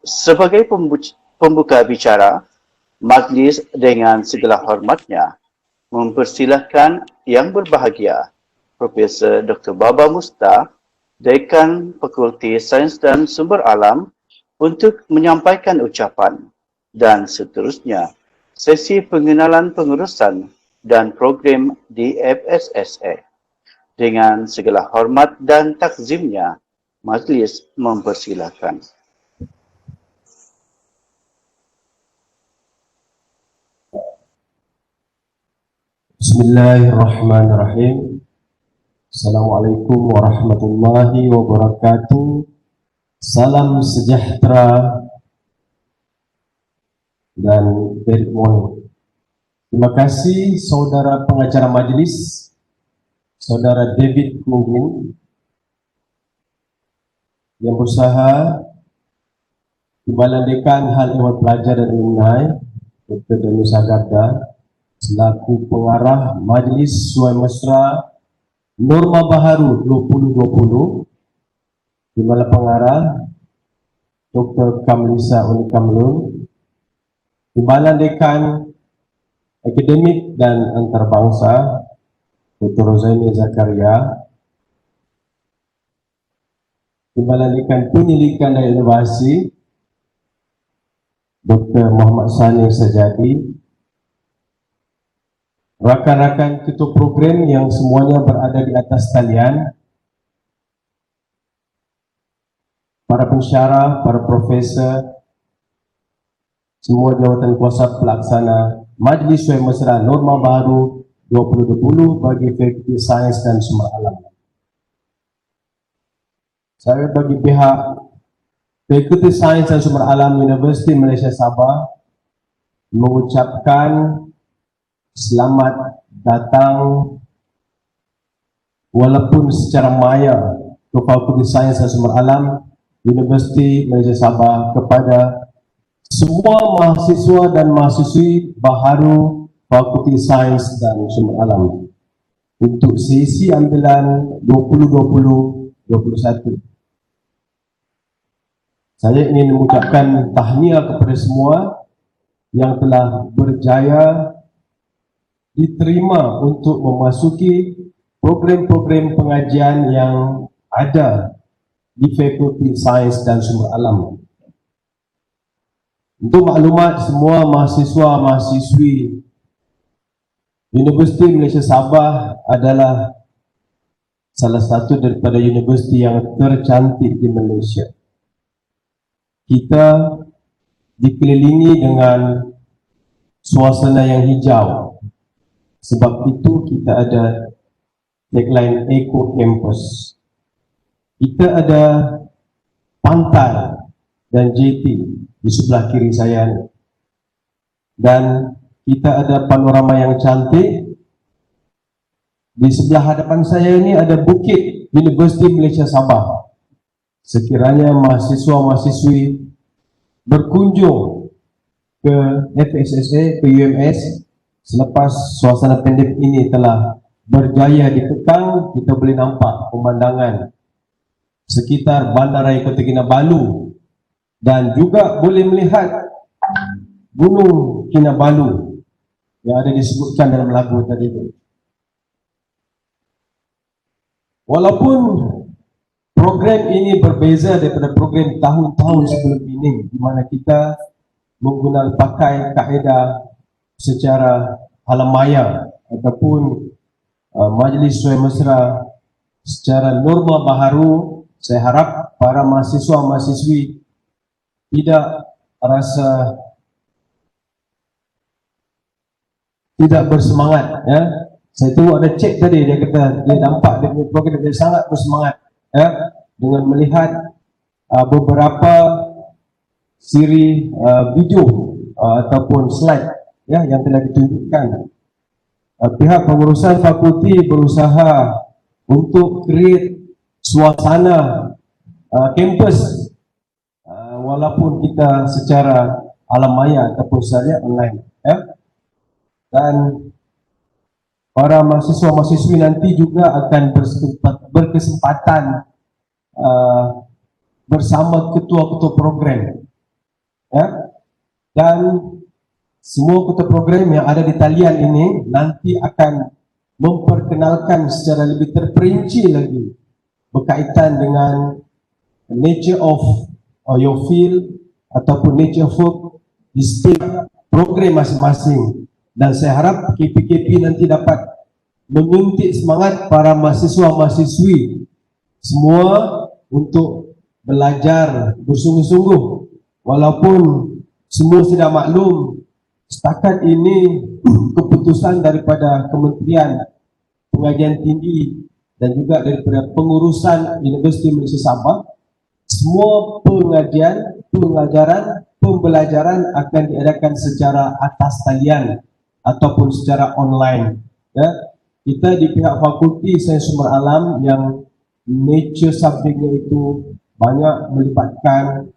Sebagai pembuka bicara, majlis dengan segala hormatnya mempersilahkan Yang Berbahagia Profesor Dr. Baba Musta, Dekan Fakulti Sains dan Sumber Alam untuk menyampaikan ucapan dan seterusnya sesi pengenalan pengurusan dan program di FSSA. Dengan segala hormat dan takzimnya, majlis mempersilahkan. Bismillahirrahmanirrahim. Assalamualaikum warahmatullahi wabarakatuh. Salam sejahtera dan good morning. Terima kasih saudara pengacara majlis, saudara David Mungkin, yang berusaha Timbalan Dekan Hal Ehwal Pelajar dan Alumni Dr. Danusa Garda selaku pengarah Majlis Suai Mesra Norma Baharu 2020, Timbalan Pengarah Dr. Kamlisa Uni Kamlun, Timbalan Dekan Akademik dan Antarabangsa Dr. Rozaini Zakaria, Timbalan Dekan Penyelidikan dan Inovasi Dr. Muhammad Sani Sajadi, rakan-rakan ketua program yang semuanya berada di atas talian, para pensyarah, para profesor, semua jawatan kuasa pelaksana Majlis Suai Mesra Norma Baharu 2020 bagi Fakulti Sains dan Sumber Alam. Saya bagi pihak Fakulti Sains dan Sumber Alam Universiti Malaysia Sabah mengucapkan selamat datang walaupun secara maya ke Fakulti Sains dan Sumber Alam Universiti Malaysia Sabah kepada semua mahasiswa dan mahasiswi baharu Fakulti Sains dan Sumber Alam untuk sesi ambilan 2020-21. Saya ingin mengucapkan tahniah kepada semua yang telah berjaya diterima untuk memasuki program-program pengajian yang ada di Fakulti Sains dan Sumber Alam. Untuk maklumat, semua mahasiswa-mahasiswi Universiti Malaysia Sabah adalah salah satu daripada universiti yang tercantik di Malaysia. Kita dikelilingi dengan suasana yang hijau. Sebab itu kita ada tagline Eco Campus. Kita ada pantai dan JT di sebelah kiri saya. Dan kita ada panorama yang cantik. Di sebelah hadapan saya ini ada Bukit Universiti Malaysia Sabah. Sekiranya mahasiswa-mahasiswi berkunjung ke FSSA, ke UMS, selepas suasana pandemik ini telah berjaya dikekang, kita boleh nampak pemandangan sekitar Bandaraya Kota Kinabalu dan juga boleh melihat Gunung Kinabalu yang ada disebutkan dalam lagu tadi itu. Walaupun program ini berbeza daripada program tahun-tahun sebelum ini, di mana kita menggunakan pakai kaedah secara alam maya ataupun Majlis Suai Mesra secara norma baharu. Saya harap para mahasiswa-mahasiswi tidak rasa tidak bersemangat, ya. Saya tengok ada cek tadi, dia kata dia nampak dia punya program dia sangat bersemangat, ya, dengan melihat beberapa siri video ataupun slide, ya, yang telah ditunjukkan. Pihak pengurusan fakulti berusaha untuk create suasana kampus walaupun kita secara alam maya ataupun secara online, ya. Dan para mahasiswa-mahasiswi nanti juga akan berkesempatan bersama ketua-ketua program, ya. Dan semua ketua program yang ada di talian ini nanti akan memperkenalkan secara lebih terperinci lagi berkaitan dengan nature of your field ataupun nature of work di setiap program masing-masing. Dan saya harap KPKP nanti dapat menyuntik semangat para mahasiswa-mahasiswi semua untuk belajar bersungguh-sungguh. Walaupun semua sudah maklum, setakat ini keputusan daripada Kementerian Pengajian Tinggi dan juga daripada pengurusan Universiti Malaysia Sabah, semua pengajaran, pembelajaran akan diadakan secara atas talian ataupun secara online. Ya, kita di pihak Fakulti Sains Sumber Alam yang nature subjeknya itu banyak melibatkan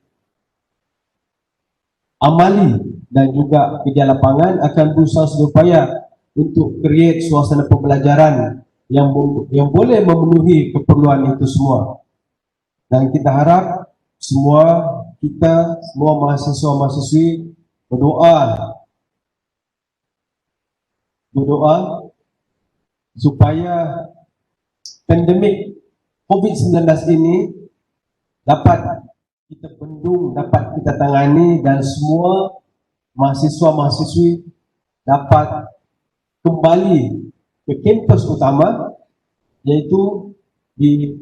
amali dan juga kerja lapangan, akan berusaha sedaya untuk create suasana pembelajaran yang boleh memenuhi keperluan itu semua. Dan kita harap semua mahasiswa-mahasiswi berdoa supaya pandemik COVID-19 ini dapat kita bendung, dapat kita tangani, dan semua mahasiswa-mahasiswi dapat kembali ke kampus utama, yaitu di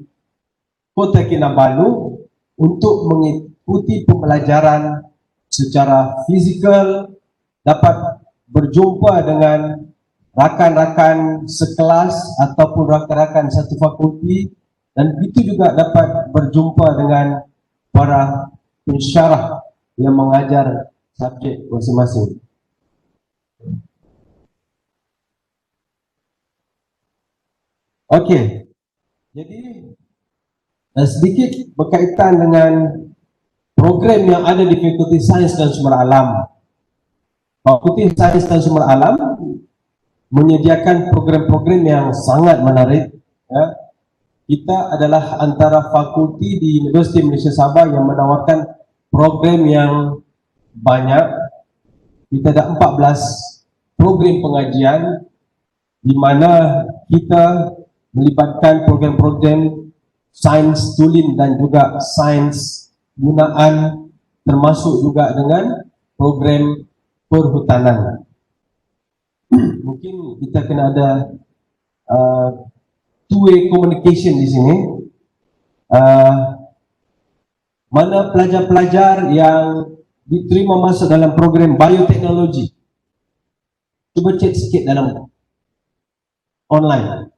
Kota Kinabalu, untuk mengikuti pembelajaran secara fizikal, dapat berjumpa dengan rakan-rakan sekelas ataupun rakan-rakan satu fakulti, dan itu juga dapat berjumpa dengan para pensyarah yang mengajar subjek masing-masing. Okey, jadi sedikit berkaitan dengan program yang ada di Fakulti Sains dan Sumber Alam. Fakulti Sains dan Sumber Alam menyediakan program-program yang sangat menarik. Ya. Kita adalah antara fakulti di Universiti Malaysia Sabah yang menawarkan program yang banyak. Kita ada 14 program pengajian di mana kita melibatkan program-program sains tulen dan juga sains gunaan, termasuk juga dengan program perhutanan. Mungkin kita kena ada two-way communication di sini. Mana pelajar-pelajar yang diterima masuk dalam program bioteknologi? Cuba cek sikit dalam online.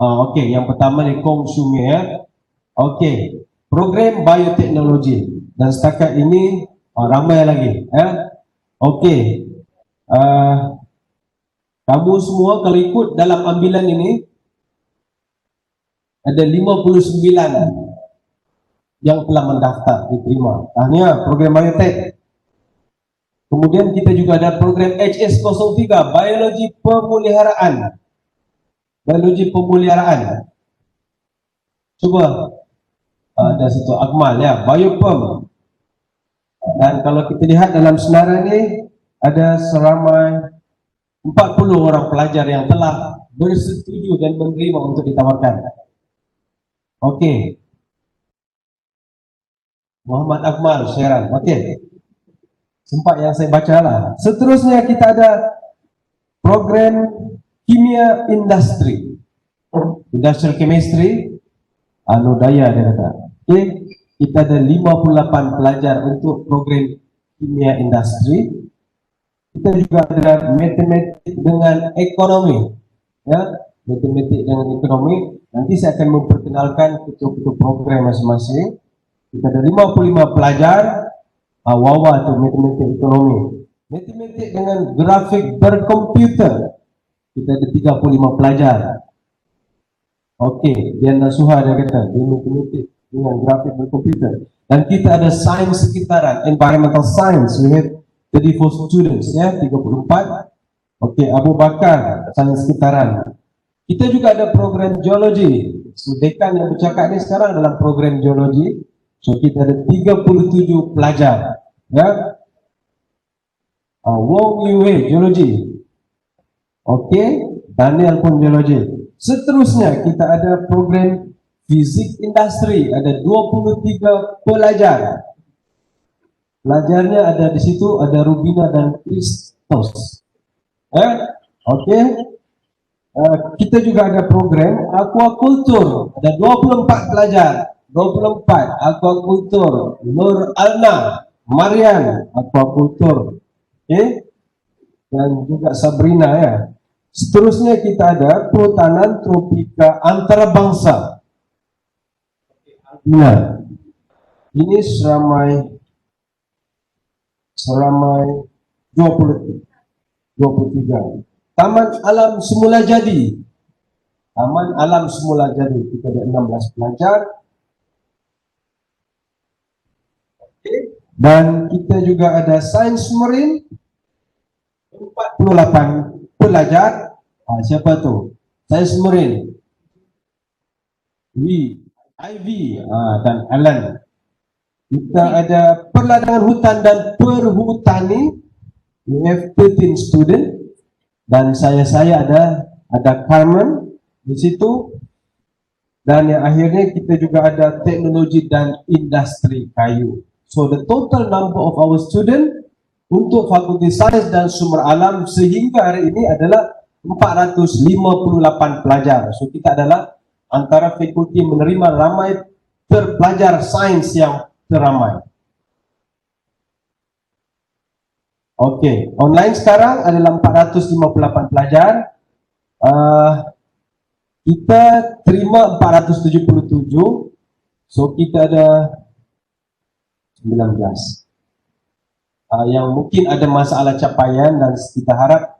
Okey, yang pertama ni Kong Sumi, ya. Okey, program bioteknologi, dan setakat ini ramai lagi, ya. Okey, kamu semua kalau ikut dalam ambilan ini ada 59 yang telah mendaftar diterima. Tahniah program biotek. Kemudian kita juga ada program HS03 biologi pemeliharaan. Biologi pemeliharaan. Coba ada situ Akmal, ya, biopem. Dan kalau kita lihat dalam senarai ini ada seramai 40 orang pelajar yang telah bersetuju dan menerima untuk ditawarkan. Okey. Muhammad Akmal Syaran. Okey. Sempat yang saya baca lah. Seterusnya kita ada program kimia industri. Industrial chemistry, daya dia kata. Okey. Kita ada 58 pelajar untuk program kimia industri. Kita juga ada matematik dengan ekonomi, ya, matematik dengan ekonomi. Nanti saya akan memperkenalkan ketua-ketua program masing-masing. Kita ada 55 pelajar WAWA atau matematik ekonomi. Matematik dengan grafik berkomputer, kita ada 35 pelajar. Okey, Dian Nasuha dia kata dia matematik dengan grafik berkomputer. Dan kita ada sains sekitaran, environmental science, we have 34 students, ya, 34. Okey, Abu Bakar sains sekitaran. Kita juga ada program geologi. So, dekan yang bercakap ni sekarang dalam program geologi. So, kita ada 37 pelajar. Ya. Wong Yue geologi. Okey, Daniel pun geologi. Seterusnya kita ada program fizik industri, ada 23 pelajar. Pelajarnya ada di situ, ada Rubina dan Christos. Okey. Kita juga ada program aquaculture, ada 24 pelajar. 24 aquaculture, Nur Alna, Marian aquaculture. Okey. Dan juga Sabrina ya. Seterusnya kita ada perhutanan tropika antarabangsa. Nah, ini seramai 23. Taman Alam Semula Jadi. Taman Alam Semula Jadi, kita ada 16 pelajar. Dan kita juga ada Sains Marine, 48 pelajar. Siapa tu? Sains Marine, Ivy dan Alan. Kita ada perladangan hutan dan perhutani, we have 13 student. Dan saya ada Carmen di situ. Dan yang akhirnya kita juga ada teknologi dan industri kayu. So the total number of our student untuk Fakulti Sains dan Sumber Alam sehingga hari ini adalah 458 pelajar. So kita adalah antara fakulti yang menerima ramai terpelajar sains yang teramai. Okey, online sekarang adalah 458 pelajar. Kita terima 477. So kita ada 19. Yang mungkin ada masalah capaian dan kita harap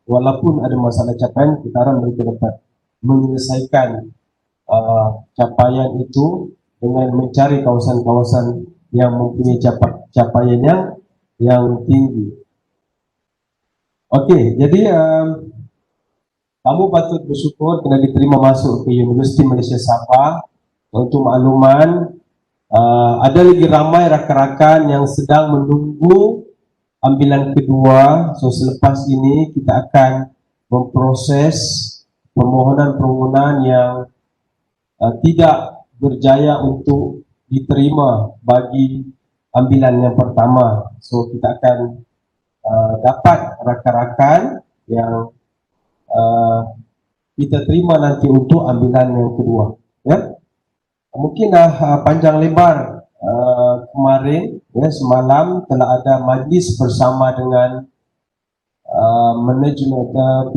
walaupun ada masalah capaian, kita harap mereka dapat menyelesaikan capaian itu dengan mencari kawasan-kawasan yang mempunyai capaian yang tinggi. Okey, jadi kamu patut bersyukur kena diterima masuk ke Universiti Malaysia Sabah. Untuk makluman, ada lagi ramai rakan-rakan yang sedang menunggu ambilan kedua. So selepas ini kita akan memproses permohonan-permohonan yang tidak berjaya untuk diterima bagi ambilan yang pertama. So kita akan dapat rakan-rakan yang kita terima nanti untuk ambilan yang kedua. Ya, mungkin dah panjang lebar kemarin, ya, semalam telah ada majlis bersama dengan manajemen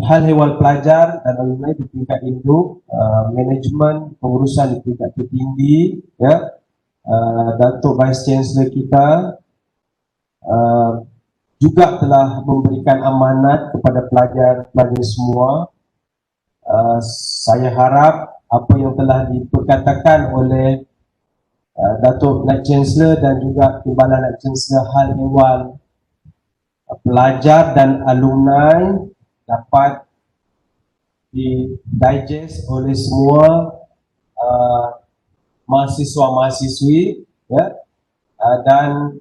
hal ehwal pelajar dan alumni di tingkat induk, manajemen pengurusan di tingkat tertinggi, ya. Datuk Vice Chancellor kita juga telah memberikan amanat kepada pelajar-pelajar semua. Saya harap apa yang telah diperkatakan oleh Datuk Naib Chancellor dan juga Timbalan Naib Chancellor hal ehwal pelajar dan alumni dapat di-digest oleh semua mahasiswa-mahasiswi, ya. Dan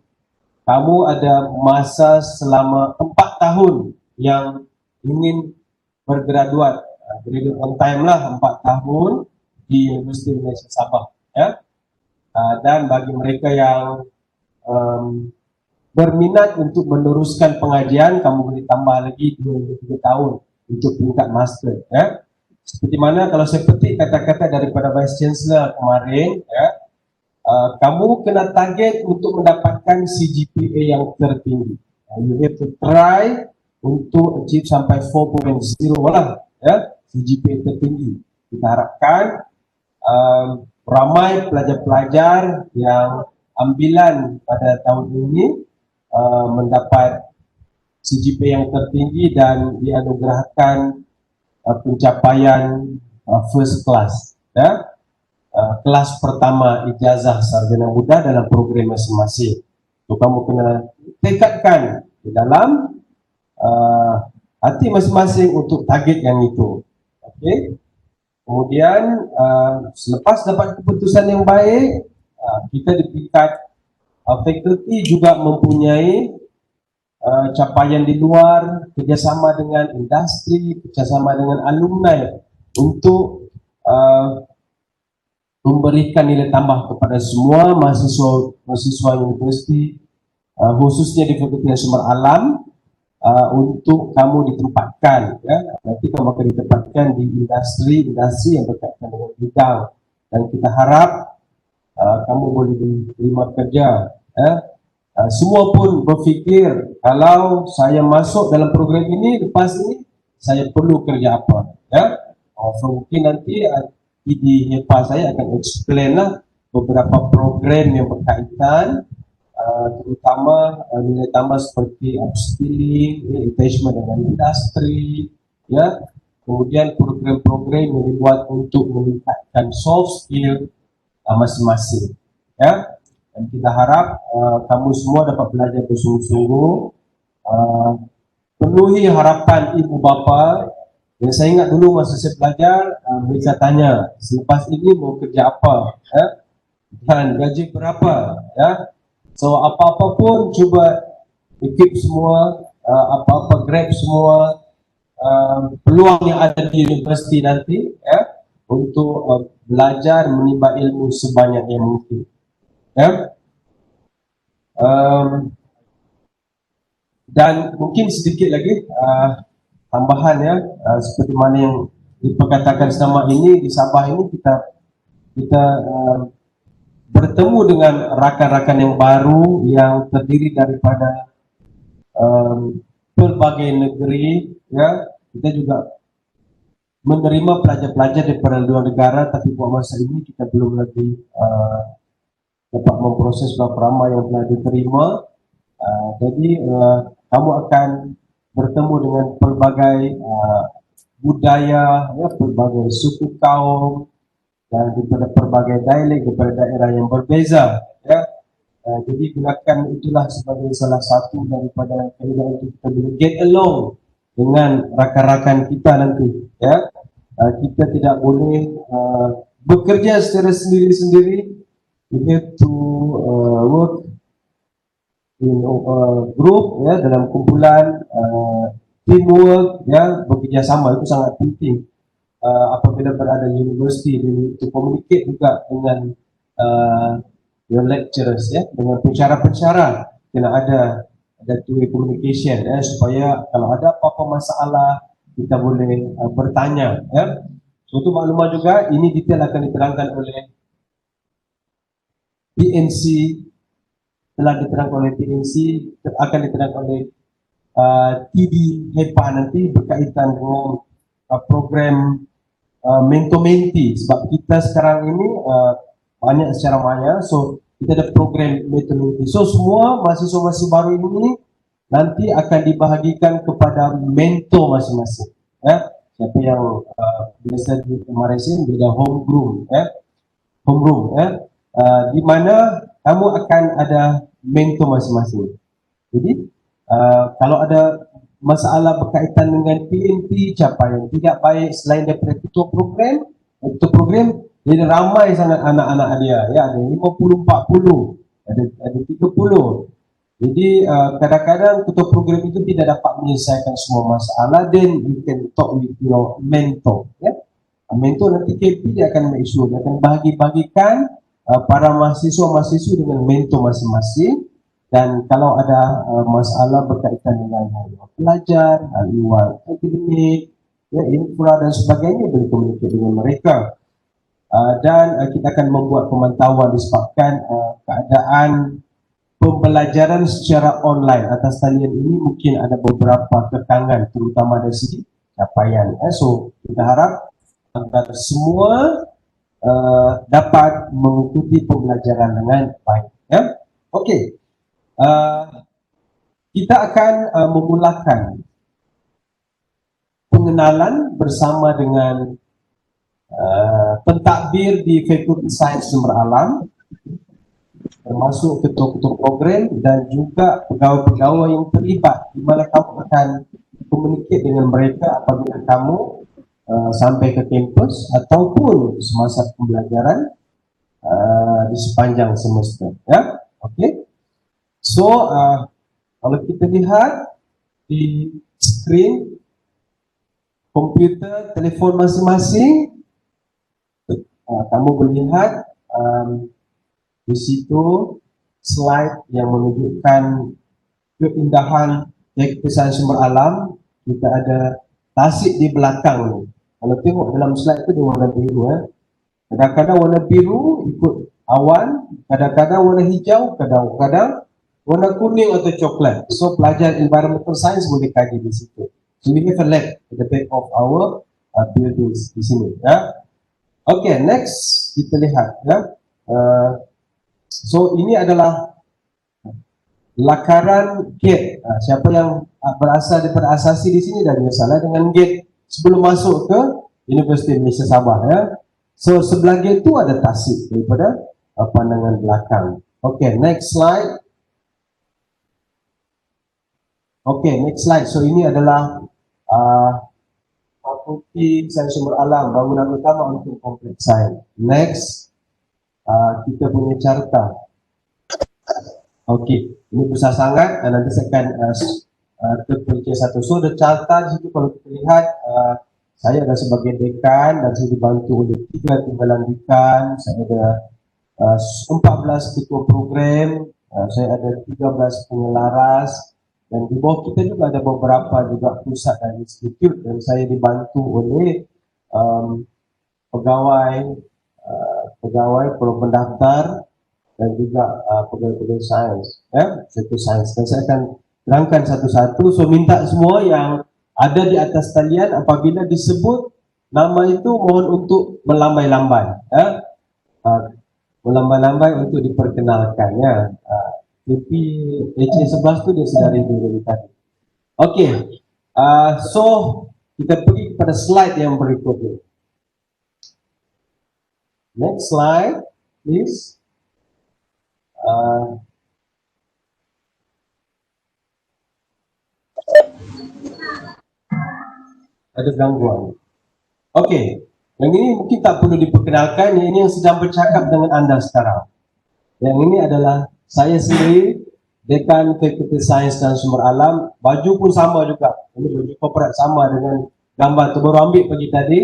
kamu ada masa selama 4 tahun yang ingin bergraduat, graduate on time lah, 4 tahun di Universiti Malaysia Sabah, ya. Dan bagi mereka yang berminat untuk meneruskan pengajian, kamu boleh tambah lagi 2-3 tahun untuk tingkat master, ya. Seperti mana kalau saya petik kata-kata daripada Vice Chancellor kemarin, ya, kamu kena target untuk mendapatkan CGPA yang tertinggi. You have to try untuk achieve sampai 4.0 lah, ya, CGPA tertinggi. Kita harapkan ramai pelajar-pelajar yang ambilan pada tahun ini mendapat CGPA yang tertinggi dan dianugerahkan pencapaian first class, ya. Kelas pertama ijazah sarjana muda dalam program masing-masing. So, kamu kena tekadkan di dalam hati masing-masing untuk target yang itu. Okay. Kemudian selepas dapat keputusan yang baik, kita di tingkat fakulti juga mempunyai capaian di luar, kerjasama dengan industri, kerjasama dengan alumni untuk memberikan nilai tambah kepada semua mahasiswa universiti, khususnya di Fakulti Sumber Alam, untuk kamu ditempatkan, ya. Nanti kamu akan ditempatkan di industri yang berkaitan dengan bidang, dan kita harap kamu boleh diterima kerja, ya. Semua pun berfikir, kalau saya masuk dalam program ini, lepas ini saya perlu kerja apa, ya. So mungkin nanti di HEPA saya akan explain lah beberapa program yang berkaitan, terutama nilai tambah seperti upskilling, engagement dengan industri, ya. Kemudian program-program yang dibuat untuk meningkatkan soft skill masing-masing, ya. Dan kita harap kamu semua dapat belajar bersungguh-sungguh, penuhi harapan ibu bapa. Dan saya ingat dulu masa saya belajar, mereka tanya, selepas ini mau kerja apa, ya? Dan gaji berapa, ya? So apa-apa pun cuba equip semua, apa-apa grab semua, peluang yang ada di universiti nanti, ya, untuk belajar menimba ilmu sebanyak yang mungkin, ya. Dan mungkin sedikit lagi tambahan, ya, seperti mana yang diperkatakan selama ini di Sabah ini, kita bertemu dengan rakan-rakan yang baru yang terdiri daripada berbagai negeri, ya. Kita juga menerima pelajar-pelajar daripada luar negara, tapi buat masa ini kita belum lagi dapat memproses berapa ramai yang telah diterima. Jadi kamu akan bertemu dengan pelbagai budaya, ya, pelbagai suku kaum, dan daripada pelbagai dialek daripada daerah yang berbeza, ya. Jadi gunakan itulah sebagai salah satu daripada kaedah untuk kita boleh get along dengan rakan-rakan kita nanti, ya. Kita tidak boleh bekerja secara sendiri-sendiri. We have to work in group, ya, dalam kumpulan, teamwork, ya, bekerjasama itu sangat penting. Apabila berada di universiti, to communicate juga dengan your lecturers, ya, dengan pensyarah-pensyarah, kena ada two-way communication, ya, supaya kalau ada apa-apa masalah kita boleh bertanya, ya. So, untuk maklumat juga, ini detail akan diterangkan oleh PNC, telah diterangkan oleh PNC, akan diterangkan oleh TD HEPA nanti berkaitan dengan program Mento-Menti, sebab kita sekarang ini banyak secara maya, so kita ada program Mento-Menti. So semua mahasiswa baru ini nanti akan dibahagikan kepada mentor masing-masing, ya. Siapa yang biasa di kemarin beda homeroom, ya, homeroom, ya. Di mana kamu akan ada mentor masing-masing. Jadi kalau ada masalah berkaitan dengan PNP, capaian tidak baik selain daripada ketua program, jadi ramai sangat anak-anak dia, ya, ada 50, 40, ada 30. Jadi kadang-kadang ketua program itu tidak dapat menyelesaikan semua masalah, then you can talk with your mentor, ya. Mentor nanti KP dia akan make sure, dia akan bahagi-bagikan para mahasiswa-mahasiswa dengan mentor masing-masing. Dan kalau ada masalah berkaitan dengan pelajar, luar akademik, ya, infra dan sebagainya, boleh komunikasi dengan mereka. Dan kita akan membuat pemantauan disebabkan keadaan pembelajaran secara online atas talian ini mungkin ada beberapa kekangan, terutama dari segi capaian. So kita harap agar semua dapat mengikuti pembelajaran dengan baik, ya. Okey. Kita akan memulakan pengenalan bersama dengan pentadbir di Fakulti Sains Sumber Alam, termasuk ketua-ketua program dan juga pegawai-pegawai yang terlibat, di mana kamu akan komunikasi dengan mereka apabila kamu sampai ke kampus ataupun semasa pembelajaran di sepanjang semester. Ya, okey. So kalau kita lihat di skrin komputer, telefon masing-masing, kamu melihat di situ slide yang menunjukkan keindahan kesan sumber alam. Kita ada tasik di belakang ni. Kalau tengok dalam slide tu dia warna biru. Kadang-kadang warna biru ikut awan, kadang-kadang warna hijau, kadang-kadang warna kuning atau coklat. So pelajar environmental science boleh kaji di situ. So we have a lab at the back of our buildings di sini. Ya. Okay, next kita lihat. Ya. So ini adalah lakaran gate. Siapa yang berasal daripada asasi di sini dah masalah dengan gate sebelum masuk ke Universiti Malaysia Sabah. Ya. So sebelah gate tu ada tasik daripada pandangan belakang. Okay, next slide. Okay, next slide. So ini adalah Fakulti Sains Sumber Alam, bangunan utama untuk kompleks sains. Next, kita punya carta. Okay, ini besar sangat. Nanti saya akan terpilih satu. So the carta di situ kalau kita lihat, saya ada sebagai dekan dan saya dibantu oleh 3 timbalan dekan. Saya ada 14 ketua program. Saya ada 13 penyelaras. Dan di bawah kita juga ada beberapa juga pusat dan institut, dan saya dibantu oleh pegawai pendaftar dan juga pegawai sains, ya, satu sains. Dan saya akan terangkan satu-satu. So minta semua yang ada di atas talian apabila disebut nama itu mohon untuk melambai-lambai, ya, melambai-lambai untuk diperkenalkan, ya. TP HA11 tu dia sedari dulu tadi. Okey, so kita pergi kepada slide yang berikutnya. Next slide, please. Ada gangguan. Okey, yang ini mungkin tak perlu diperkenalkan. Ini yang sedang bercakap dengan anda sekarang. Yang ini adalah saya sendiri, Dekan Fakulti Sains dan Sumber Alam. Baju pun sama juga. Ini baju korporat sama dengan gambar tu baru ambil pagi tadi.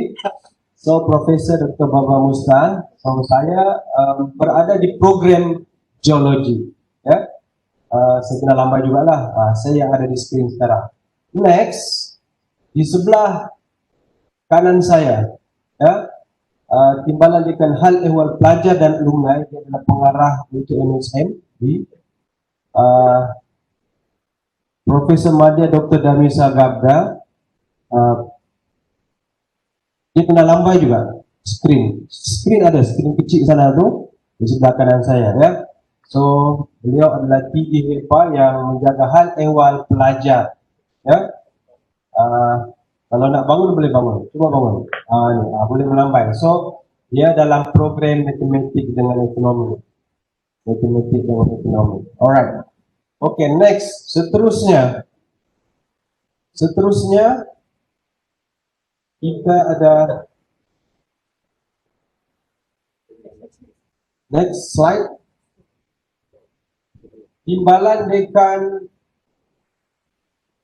So Profesor Dr. Baba Mustan. So saya berada di program geologi. Ya, saya kena lambai jugalah. Saya yang ada di skrin sekarang. Next, di sebelah kanan saya, ya, timbalan dekan hal ehwal pelajar dan alumni. Dia adalah pengarah untuk MSM di Profesor Madya Dr. Damisa Gabda. Dia kena lambai juga skrin ada skrin kecil sana tu di sebelah kanan saya, ya. So beliau adalah PD HEPA yang menjaga hal ehwal pelajar, ya. Kalau nak bangun boleh bangun, cuba bangun. Boleh melambai. So dia dalam program matematik dengan ekonomi. Alright. Okay, next. Seterusnya kita ada next slide. Timbalan dekan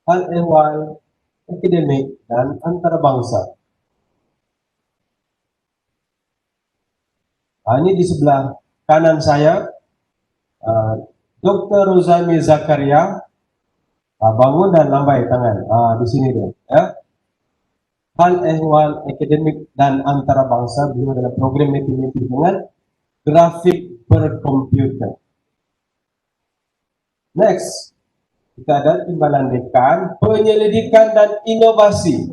hal ehwal akademik dan antarabangsa. Ini di sebelah kanan saya, Dr. Rozami Zakaria. Bangun dan lambai tangan. Di sini dia. Ya. Hal ehwal akademik dan antarabangsa. Beliau adalah program matematik dengan grafik per komputer. Next, kita ada timbalan dekan penyelidikan dan inovasi,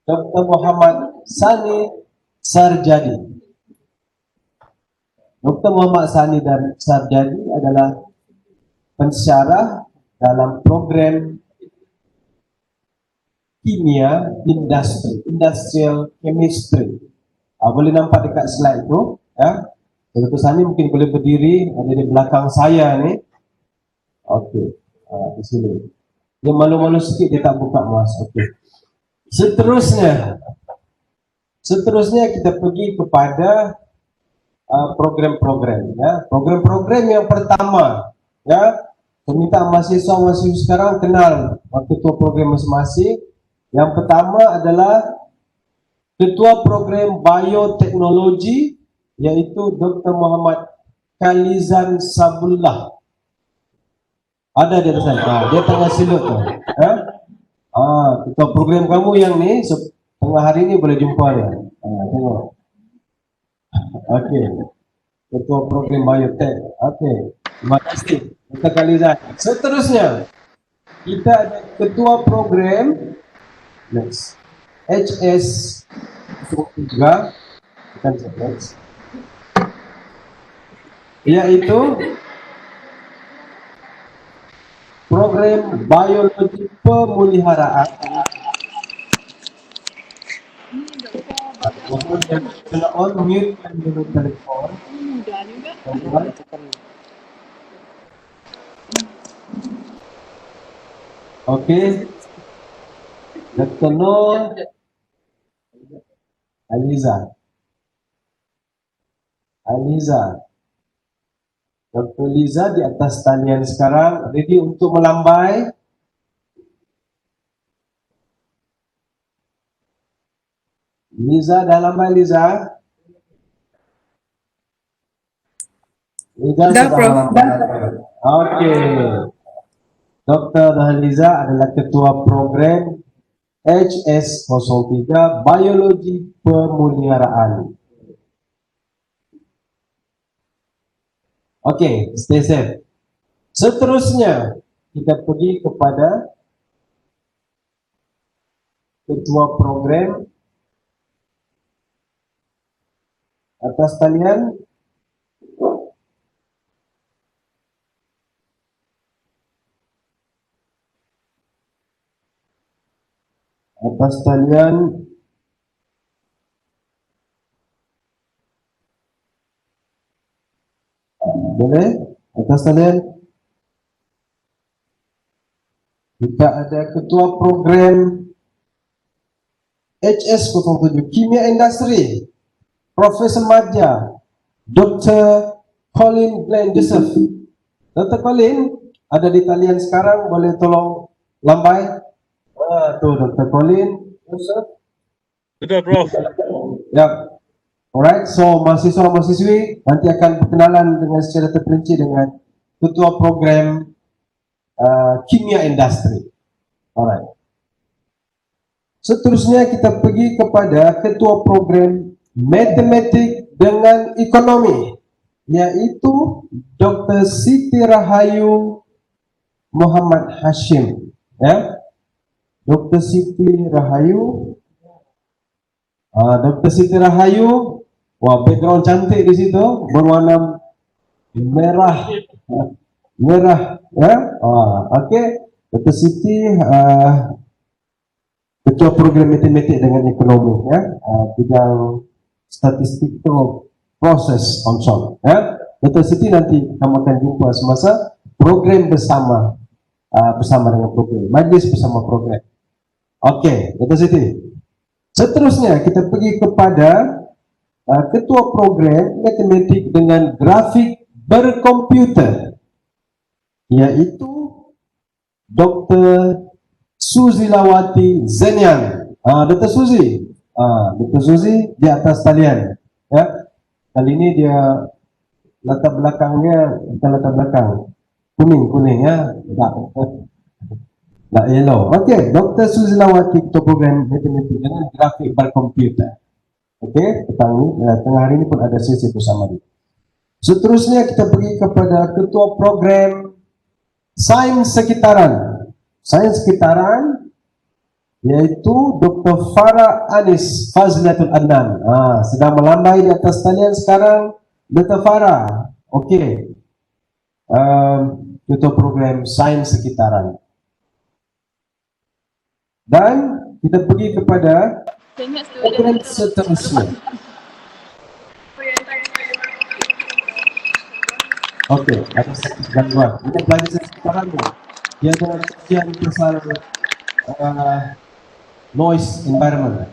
Dr. Muhammad Sani Sarjadi. Dr. Muhammad Sani dan Sarjadi adalah pensyarah dalam program kimia industrial chemistry. Boleh nampak dekat slide tu, ya. Dr. Sani mungkin boleh berdiri, ada di belakang saya ni. Okey, di sini. Dia malu-malu sikit dia tak buka mas. Okey. Seterusnya, Seterusnya kita pergi kepada program-program. Ya. Program-program yang pertama, ya, saya minta mahasiswa-mahasiswa sekarang kenal ketua program masing-masing. Yang pertama adalah ketua program bioteknologi, yaitu Dr. Muhammad Khalizan Sabullah. Ada di atas sana. Dia tengah silut tu. Ketua program kamu yang ni tengah hari ni boleh jumpa dia. Tengok. Okey. Ketua program biotek. Okey. Terima kasih Dr. Khalizan. Seterusnya kita ada ketua program next HS juga bukan next, yaitu program biologi pemeliharaan. Kena on mute kan dulu telefon. Okey. Dr. Nur Aliza. Dr. Liza di atas talian sekarang, ready untuk melambai. Liza, dah lambai Liza? Liza Dah, sudah Prof. melambai. Okey. Dr. Dahliza adalah ketua program HS03 Biologi Pemeliharaan. Okey, stay safe. Seterusnya kita pergi kepada ketua program atas talian. Atas talian boleh? Atas talian kita ada ketua program HS07 Kimia Industri, Profesor Madya Dr. Colin Glenn Joseph. Dr. Colin ada di talian sekarang, boleh tolong lambai? Tu Dr. Colin Joseph. Sudah, Prof. Ya. Alright, so mahasiswa-mahasiswi nanti akan berkenalan dengan secara terperinci dengan ketua program kimia industri. Alright. Seterusnya kita pergi kepada ketua program matematik dengan ekonomi, yaitu Dr. Siti Rahayu Muhammad Hashim. Ya, Dr. Siti Rahayu. Dr. Siti Rahayu, wah, background cantik di situ, berwarna merah, ya. Okey, Dr. Siti ketua program matematik dengan ekonomi, ya, bidang statistical process control, ya. Dr. Siti nanti kamu akan jumpa semasa program bersama dengan program, majlis bersama program. Okey, Dr. Siti. Seterusnya kita pergi kepada ketua program matematik dengan grafik berkomputer, yaitu Dr. Suzilawati Zenian. Dr. Suzi, Dr. Suzi di atas talian. Ya, kali ini dia latar belakangnya bukan latar belakang kuning ya, tak yellow. Okey, Dr. Suzilawati ketua program matematik dengan grafik berkomputer. Okey, tengah hari ini pun ada sesi bersama dia. Seterusnya kita pergi kepada ketua program sains sekitaran. Sains sekitaran yaitu Dr. Farah Anis Fazlatul Adnan. Sedang melambai di atas talian sekarang Dr. Farah. Okey. Ketua program sains sekitaran. Dan kita pergi kepada program seterusnya. Okey, ada satu gangguan. Kita belajar sekarang ni. Dia ada kajian pasal noise environment.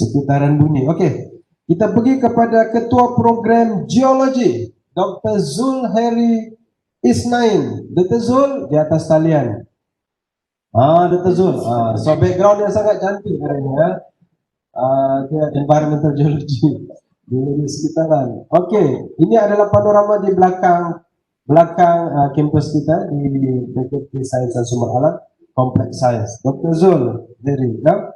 sekitaran bunyi. Okey, kita pergi kepada Ketua Program Geologi, Dr. Zul Heri Isnain. Dr. Zul di atas talian. Dr. Zul. So background yang sangat cantik hari ini ya. Dia environmental geology di sekitaran. Okey, ini adalah panorama di belakang kampus kita di Fakulti Sains dan Sumber Alam, Kompleks Sains. Dr. Zul Heri, ya.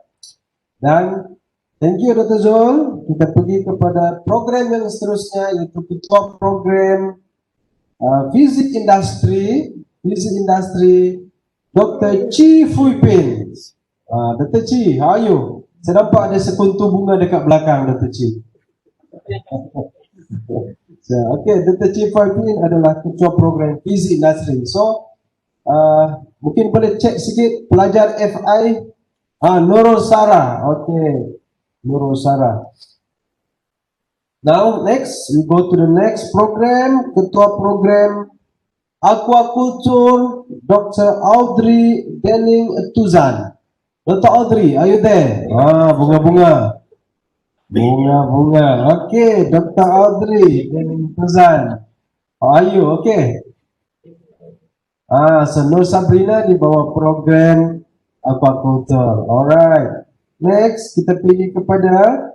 Dan thank you Dr. Zul. Kita pergi kepada program yang seterusnya, iaitu Ketua Program Fizik Industri, Dr. Chi Fui Pin. Dr. Chi, how are you? Saya nampak ada sekuntum bunga dekat belakang Dr. Chi. So, okay, Dr. Chi Fui Pin adalah Ketua Program Fizik Industri. So, mungkin boleh cek sikit pelajar FI. Nurul Sarah. Okay, Nurul Sarah. Now next, we go to the next program. Ketua Program Aquaculture, Dr. Audrey Denning Tuzan. Dr. Audrey, are you there? Bunga-bunga. Bunga-bunga. Okay, Dr. Audrey Denning Tuzan. How are you? Okay. So Nur Sabrina di bawah program Aquaculture. Alright. Next, kita pergi kepada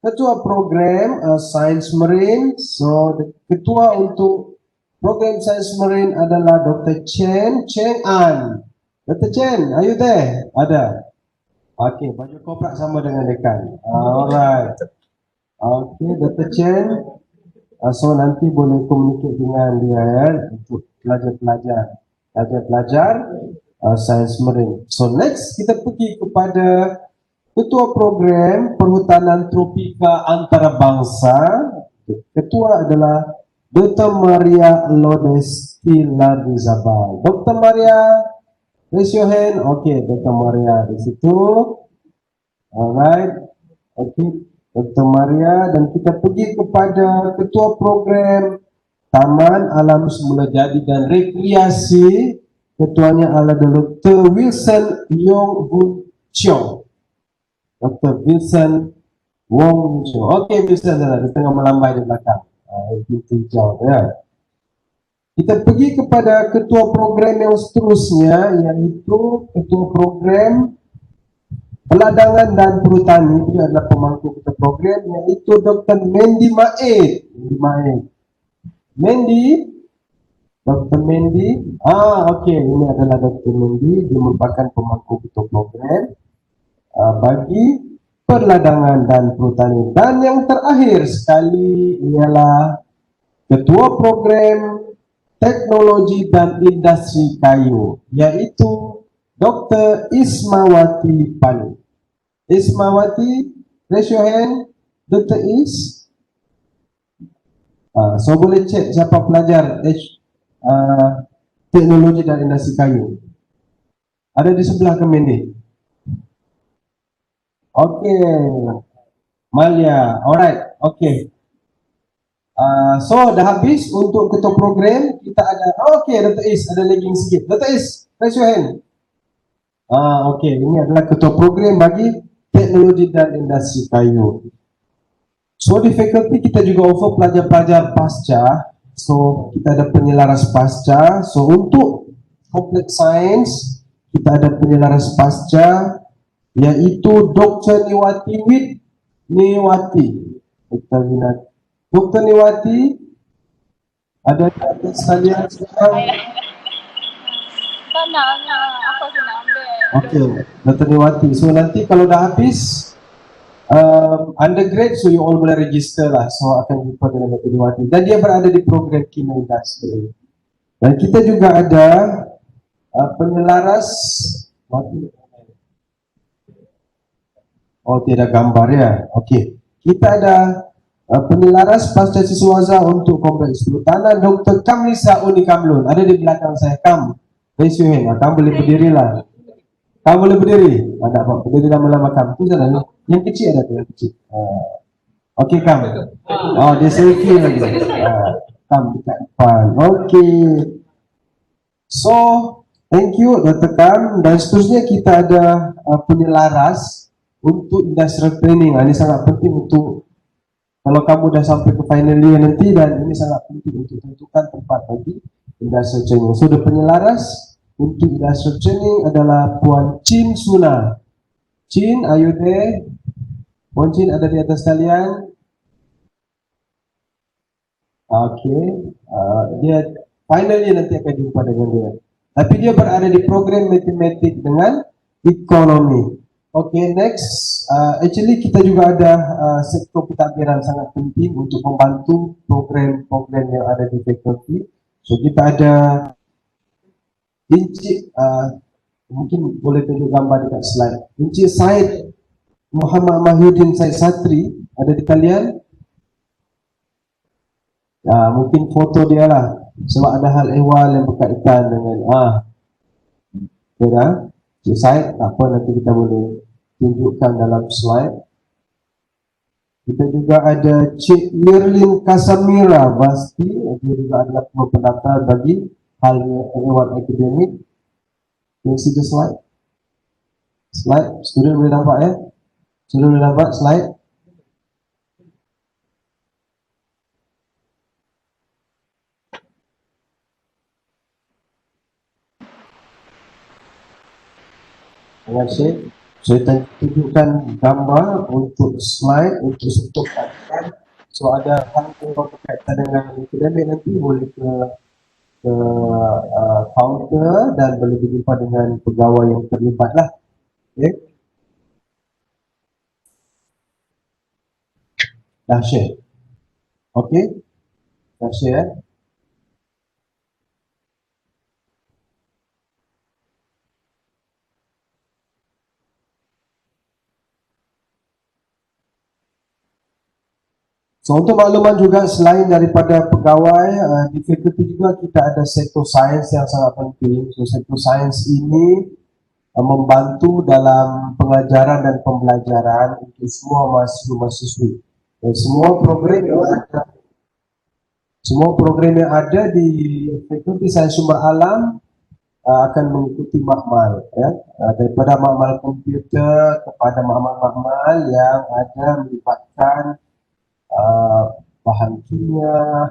Ketua Program Sains Marine. So, Ketua untuk Program Sains Marine adalah Dr. Cheng An. Dr. Chen, are you there? Ada. Okay, baju koprak sama dengan dekan. Alright. Okay, Dr. Chen. So, nanti boleh komunikasi dengan dia ya, untuk pelajar-pelajar Sains Marine. So, next kita pergi kepada Ketua Program Perhutanan Tropika Antarabangsa. Ketua adalah Dr. Maria Lourdes Tilarizabal. Dr. Maria, raise your hand. Okay, Dr. Maria di situ. Alright. Okay, Dr. Maria. Dan kita pergi kepada Ketua Program Taman Alam Semula Jadi dan Rekreasi. Ketuanya adalah Dr. Wilson Yong Bun Chiong. Dr. Wilson Wong Chiong. Okey, Wilson dah di tengah melambai di belakang. Itu hijau ya. Kita pergi kepada ketua program yang seterusnya, iaitu Ketua Program Peladangan dan Perhutani. Dia adalah pemangku ketua program, iaitu Dr. Mandy Maid. Dr. Mandy. Okey, ini adalah Dr. Mandy. Dia merupakan pemangku ketua program bagi Peladangan dan Perhutani. Dan yang terakhir sekali ialah Ketua Program Teknologi dan Industri Kayu, iaitu Dr. Ismawati Pani. Ismawati, raise your hand. Dr. Is. So boleh cek siapa pelajar Teknologi dan Industri Kayu. Ada di sebelah ke Mandy? Okey, Malia, alright, okey. So dah habis untuk ketua program. Kita ada, okey, Dr. Is ada lagging sikit. Dr. Is, raise your hand. Okey, ini adalah ketua program bagi Teknologi dan Industri Kayu. So di fakulti kita juga offer pelajar-pelajar pasca. So kita ada penyelaras pasca. So untuk Kompleks Sains kita ada penyelaras pasca, iaitu Dr. Niwati Dr. Niwati ada sekalian sekarang. Aku sudah ambil. Okey, Dr. Niwati. So nanti kalau dah habis undergrad, so you all boleh register lah. So akan jumpa dengan Dr. Niwati. Dan dia berada di program Kimia Industri. Dan kita juga ada penyelaras. Oh, tidak gambar ya. Okey. Kita ada penyelaras pasca siswaza untuk Kompleks Perhutanan, Dr. Kamlisa Uni Kamlun. Ada di belakang saya. Kam, raise your hand. Kamu boleh berdiri lah. Kamu boleh berdiri. Tak apa, berdiri lama-lama Kam. Tu sana. Yang kecil ada tu, yang kecil. Okey Kam. Dia selfie lagi. Kam dekat depan. Okey. So, Thank you Dr. Kam, dan seterusnya kita ada penyelaras untuk industrial training. Ini sangat penting untuk kalau kamu dah sampai ke final year nanti, dan ini sangat penting untuk tentukan tempat bagi industrial training. So the penyelaras untuk industrial training adalah Puan Chin Suna. Chin, are you there? Puan Chin ada di atas kalian? Okay, dia final year nanti akan jumpa dengan dia. Tapi dia berada di program matematik dengan ekonomi. Okay, next. Actually kita juga ada sektor pentadbiran sangat penting untuk membantu program-program yang ada di fakulti. So kita ada Encik, mungkin boleh tunjuk gambar dekat slide. Encik Syed Muhammad Mahyudin Syed Satri, ada di kalian? Mungkin foto dia lah, sebab ada hal ehwal yang berkaitan dengan kira Cik Syed, tak apa, nanti kita boleh tunjukkan dalam slide. Kita juga ada Cik Mirlin Kasamira Basti, dia juga adalah pendaftar bagi hal ehwal akademik. Can you see the slide? Slide, student boleh nampak ya? Student boleh nampak slide? Terima kasih. Saya tunjukkan gambar untuk slide untuk sentuhkan. So ada hal yang berkaitan dengan akademik, nanti boleh ke counter dan boleh berjumpa dengan pegawai yang terlibat lah. Okay. Dah share. Okay. Dah share. So untuk makluman juga, selain daripada pegawai, di fakulti juga kita ada sektor sains yang sangat penting. So sektor sains ini membantu dalam pengajaran dan pembelajaran untuk semua mahasiswa-mahasiswi. Semua program yang ada di fakulti sains sumber alam akan mengikuti makmal, ya. Daripada makmal komputer kepada makmal-makmal yang ada melibatkan bahan kimia,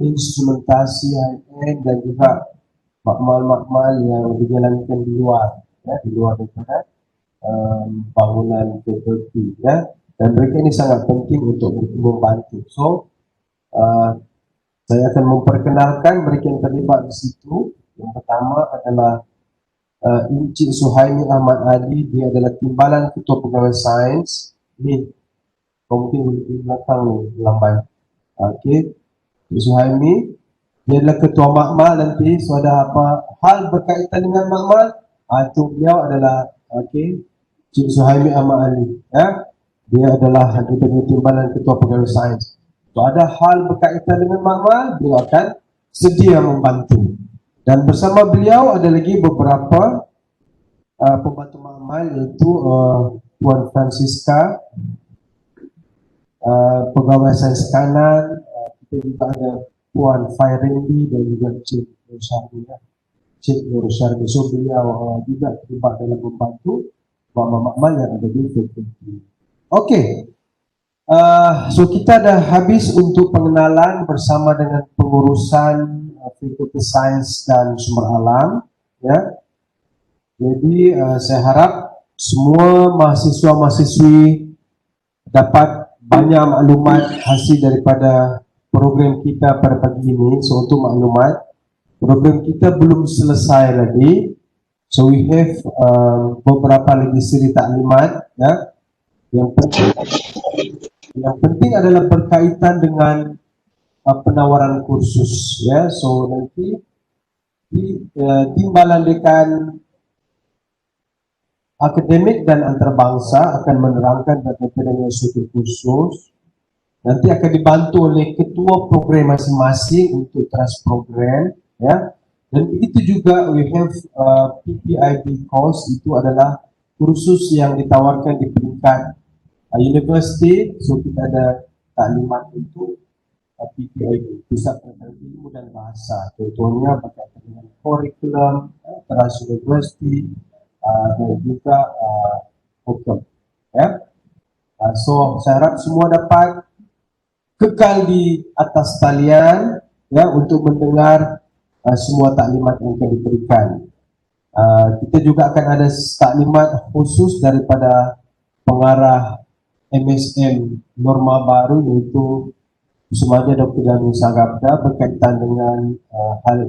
instrumentasi high-end, dan juga makmal-makmal yang dijalankan di luar, ya, di luar daripada bangunan fakulti, ya. Dan mereka ini sangat penting untuk membantu. So saya akan memperkenalkan mereka yang terlibat di situ. Yang pertama adalah Encik Suhaimi Ahmad Ali, dia adalah Timbalan Ketua Pegawai Sains. Ini mungkin di belakang ni lambai. Okey, Suhaimi dia adalah ketua makmal nanti. So ada apa hal berkaitan dengan makmal, itu beliau adalah Cik Suhaimi Ahmad Ali, ya. Dia adalah timbalan ketua pegawai sains. So ada hal berkaitan dengan makmal, beliau akan sedia membantu. Dan bersama beliau ada lagi beberapa pembantu makmal, iaitu Puan Francisca, pegawai sains kanan, kita juga ada Puan Fairendi dan juga Cik Nur Syardi. So beliau juga terlibat dalam membantu makmal yang ada di fakulti. Okey, so kita dah habis untuk pengenalan bersama dengan pengurusan fakulti sains dan sumber alam, ya. Jadi saya harap semua mahasiswa-mahasiswi dapat banyak maklumat hasil daripada program kita pada pagi ini. So untuk maklumat, program kita belum selesai lagi. So we have beberapa lagi siri taklimat, ya. Yang penting adalah berkaitan dengan penawaran kursus, ya. So nanti Timbalan Dekan Akademik dan Antarabangsa akan menerangkan berkaitan dengan suatu kursus. Nanti akan dibantu oleh ketua program masing-masing untuk trust program, ya. Dan begitu juga we have PPIB course, itu adalah kursus yang ditawarkan di peringkat universiti. So kita ada taklimat untuk PPIB, Pusat Pelatihan Ilmu dan Bahasa. Contohnya berkaitan dengan kurikulum, Trans University, dan juga hukum. Ya. So saya harap semua dapat kekal di atas talian ya untuk mendengar semua taklimat yang akan diberikan. Kita juga akan ada taklimat khusus daripada pengarah MSM Norma Baru, iaitu Sumaja Dr. Danu Sagabda, berkaitan dengan hal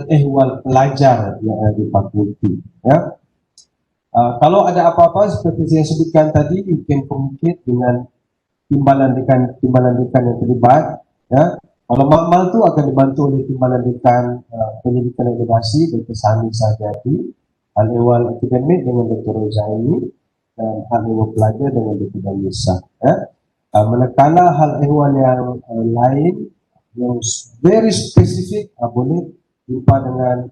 ehwal pelajar yang ada di fakulti. Ya. Kalau ada apa-apa seperti saya sebutkan tadi, you can communicate dengan timbalan dekan yang terlibat. Ya. Kalau makmal itu akan dibantu oleh timbalan dekan pendidikan edukasi Dr. Sami Sajati, hal ehwal akademik dengan Dr. Rozaini, dan hal ehwal pelajar dengan Dr. Danisa. Ya. Manakala hal ehwal yang lain yang very spesifik boleh jumpa dengan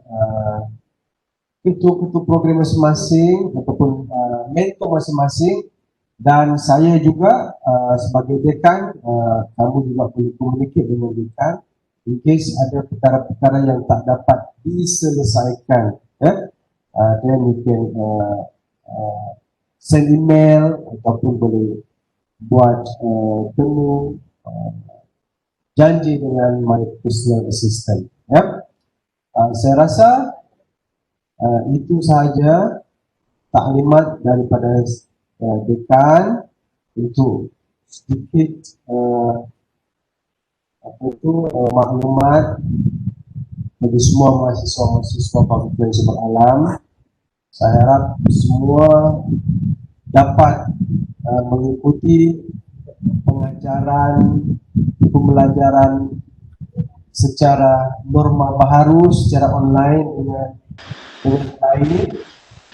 ketua-ketua program masing-masing ataupun mentor masing-masing, dan saya juga sebagai dekan, kamu juga boleh komunikasi dengan dekan in case ada perkara-perkara yang tak dapat diselesaikan. Then you can send email ataupun boleh buat temu janji dengan my personal assistant. Saya rasa itu sahaja taklimat daripada dekan untuk sedikit maklumat bagi semua mahasiswa-mahasiswa Fakultas Sumber Alam. Saya harap semua dapat mengikuti pembelajaran secara norma baharu, secara online dengan baik,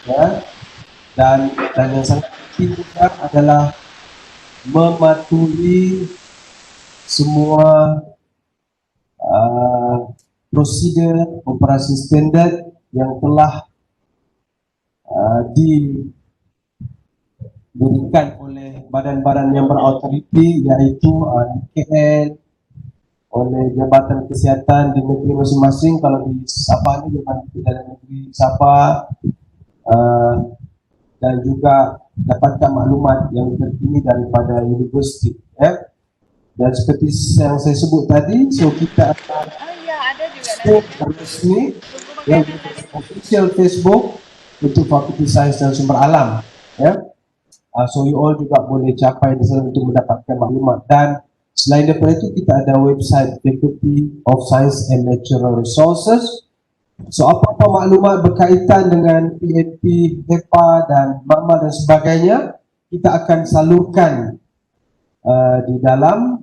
ya. Dan yang sangat penting juga adalah mematuhi semua prosedur operasi standard yang telah diberikan oleh badan-badan yang berautoriti, yaitu KL, oleh Jabatan Kesihatan di negeri masing-masing. Kalau di Sabah ini Jabatan Kesihatan Negeri Sabah, dan juga dapatkan maklumat yang terkini daripada universiti. Dan seperti yang saya sebut tadi, so kita akan resmi yang official Facebook untuk Fakulti Sains dan Sumber Alam. So you all juga boleh capai di sana untuk mendapatkan maklumat. Dan selain daripada itu, kita ada website Faculty of Science and Natural Resources. So apa-apa maklumat berkaitan dengan PNP, HEPA dan makmal dan sebagainya, kita akan salurkan di dalam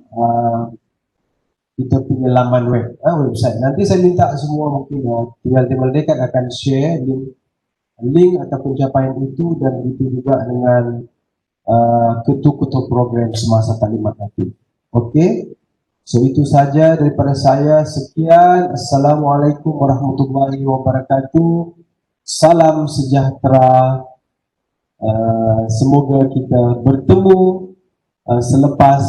kita punya laman web, website. Nanti saya minta semua mungkin tinggal dekat akan share link ataupun capaian itu, dan itu juga dengan ketua-ketua program semasa taklimat nanti. Okey, so itu saja daripada saya. Sekian, Assalamualaikum warahmatullahi wabarakatuh. Salam sejahtera. Semoga kita bertemu selepas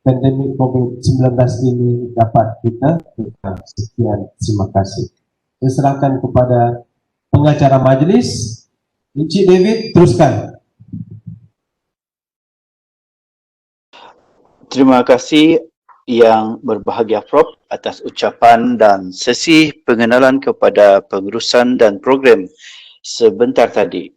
pandemik COVID-19 ini dapat kita. Sekian, terima kasih. Saya serahkan kepada pengacara majlis, Encik David, teruskan. Terima kasih Yang Berbahagia Prof atas ucapan dan sesi pengenalan kepada pengurusan dan program sebentar tadi.